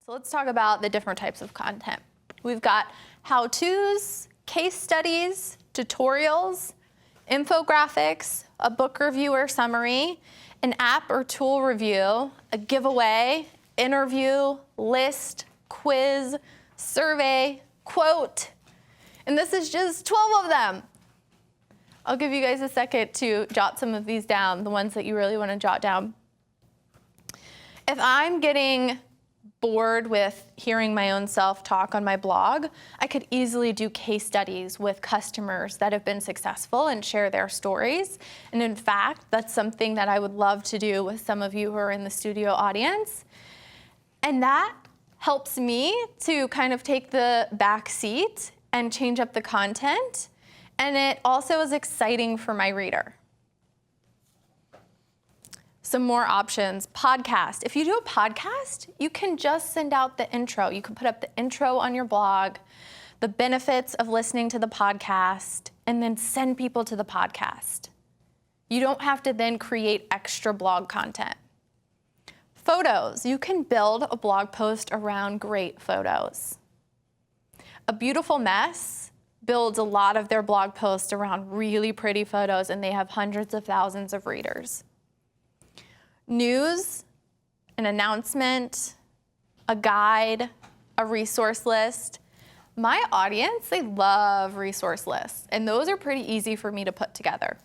So let's talk about the different types of content. We've got how-tos, case studies, tutorials, infographics, a book review or summary, an app or tool review, a giveaway, interview, list, quiz, survey, quote, and this is just 12 of them. I'll give you guys a second to jot some of these down, the ones that you really want to jot down. If I'm getting bored with hearing my own self talk on my blog, I could easily do case studies with customers that have been successful and share their stories. And in fact, that's something that I would love to do with some of you who are in the studio audience. And that helps me to kind of take the back seat and change up the content. And it also is exciting for my reader. Some more options. Podcast. If you do a podcast, you can just send out the intro. You can put up the intro on your blog, the benefits of listening to the podcast, and then send people to the podcast. You don't have to then create extra blog content. Photos. You can build a blog post around great photos. A Beautiful Mess builds a lot of their blog posts around really pretty photos, and they have hundreds of thousands of readers. News, an announcement, a guide, a resource list. My audience, they love resource lists, and those are pretty easy for me to put together.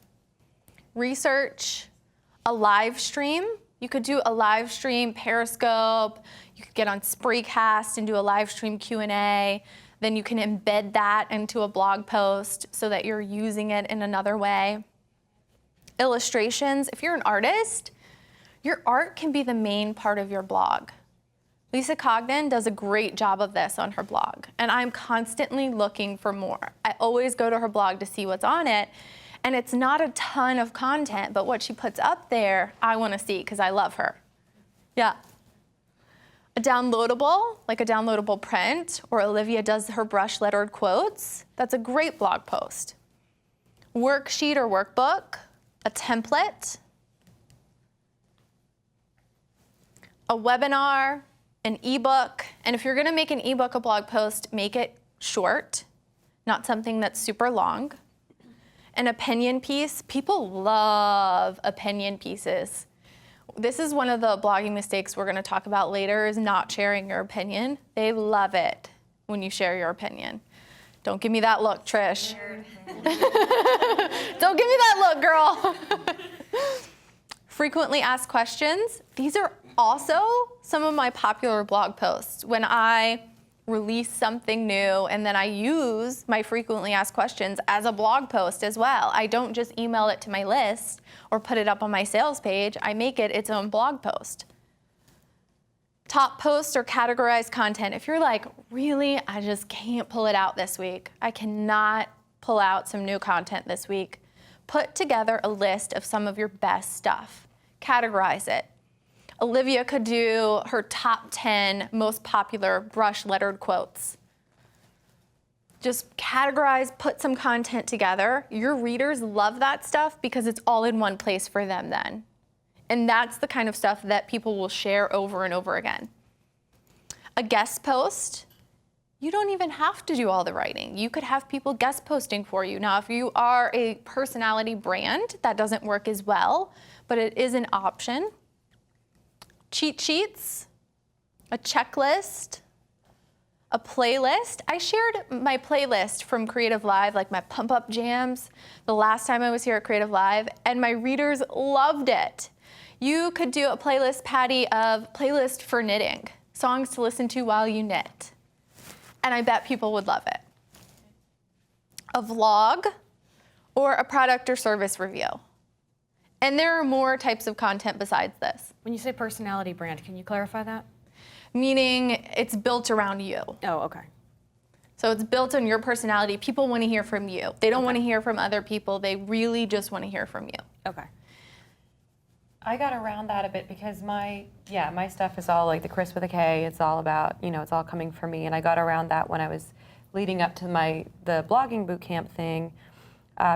Research, a live stream. You could do a live stream Periscope. You could get on Spreecast and do a live stream Q&A. Then you can embed that into a blog post so that you're using it in another way. Illustrations. If you're an artist, your art can be the main part of your blog. Lisa Cogden does a great job of this on her blog, and I'm constantly looking for more. I always go to her blog to see what's on it, and it's not a ton of content, but what she puts up there, I want to see because I love her. Yeah. A downloadable, like a downloadable print, or Olivia does her brush lettered quotes. That's a great blog post. Worksheet or workbook, a template, a webinar, an ebook, and if you're gonna make an ebook a blog post, make it short, not something that's super long. An opinion piece, people love opinion pieces. This is one of the blogging mistakes we're gonna talk about later, is not sharing your opinion. They love it when you share your opinion. Don't give me that look, Trish. Don't give me that look, girl. Frequently asked questions. These are also some of my popular blog posts. When I release something new and then I use my frequently asked questions as a blog post as well. I don't just email it to my list or put it up on my sales page. I make it its own blog post. Top posts or categorized content. If you're like, really, I just can't pull it out this week. I cannot pull out some new content this week. Put together a list of some of your best stuff. Categorize it. Olivia could do her top 10 most popular brush lettered quotes. Just categorize, put some content together. Your readers love that stuff because it's all in one place for them then. And that's the kind of stuff that people will share over and over again. A guest post, you don't even have to do all the writing. You could have people guest posting for you. Now, if you are a personality brand, that doesn't work as well, but it is an option. Cheat sheets, a checklist, a playlist. I shared my playlist from CreativeLive, like my pump up jams, the last time I was here at CreativeLive, and my readers loved it. You could do a playlist, Patty, of playlist for knitting, songs to listen to while you knit. And I bet people would love it. A vlog or a product or service review. And there are more types of content besides this. When you say personality brand, can you clarify that? Meaning it's built around you. Oh, okay. So it's built on your personality. People want to hear from you. They don't want to hear from other people. They really just want to hear from you. Okay. I got around that a bit because my stuff is all like the Chris with a K. It's all about, it's all coming from me. And I got around that when I was leading up to the blogging bootcamp thing.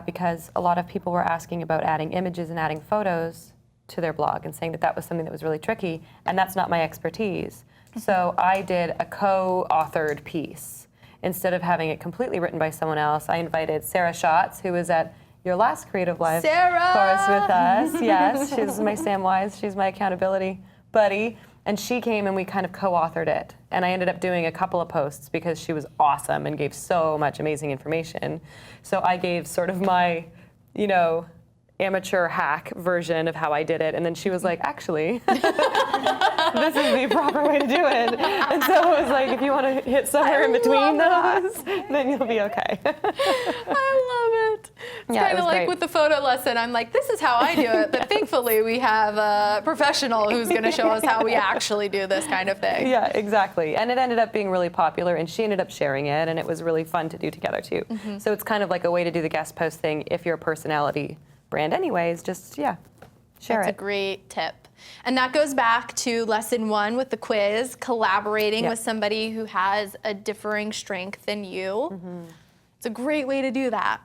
Because a lot of people were asking about adding images and adding photos to their blog and saying that that was something that was really tricky, and that's not my expertise. So I did a co-authored piece. Instead of having it completely written by someone else, I invited Sarah Schatz, who was at your last CreativeLive course with us. Yes, she's my Samwise. She's my accountability buddy. And she came and we kind of co-authored it. And I ended up doing a couple of posts because she was awesome and gave so much amazing information. So I gave sort of my, you know, amateur hack version of how I did it. And then she was like, actually, this is the proper way to do it. And so it was like, if you want to hit somewhere in between those, then you'll be okay. I love it. It's Yeah, it kind of was like great. with the photo lesson. I'm like, this is how I do it. But thankfully, we have a professional who's going to show us how we actually do this kind of thing. Yeah, exactly. And it ended up being really popular, and she ended up sharing it, and it was really fun to do together, too. So it's kind of like a way to do the guest post thing if you're a personality brand anyways, just, yeah, share That's it. a great tip. And that goes back to lesson 1 with the quiz, collaborating Yep. with somebody who has a differing strength than you. It's a great way to do that.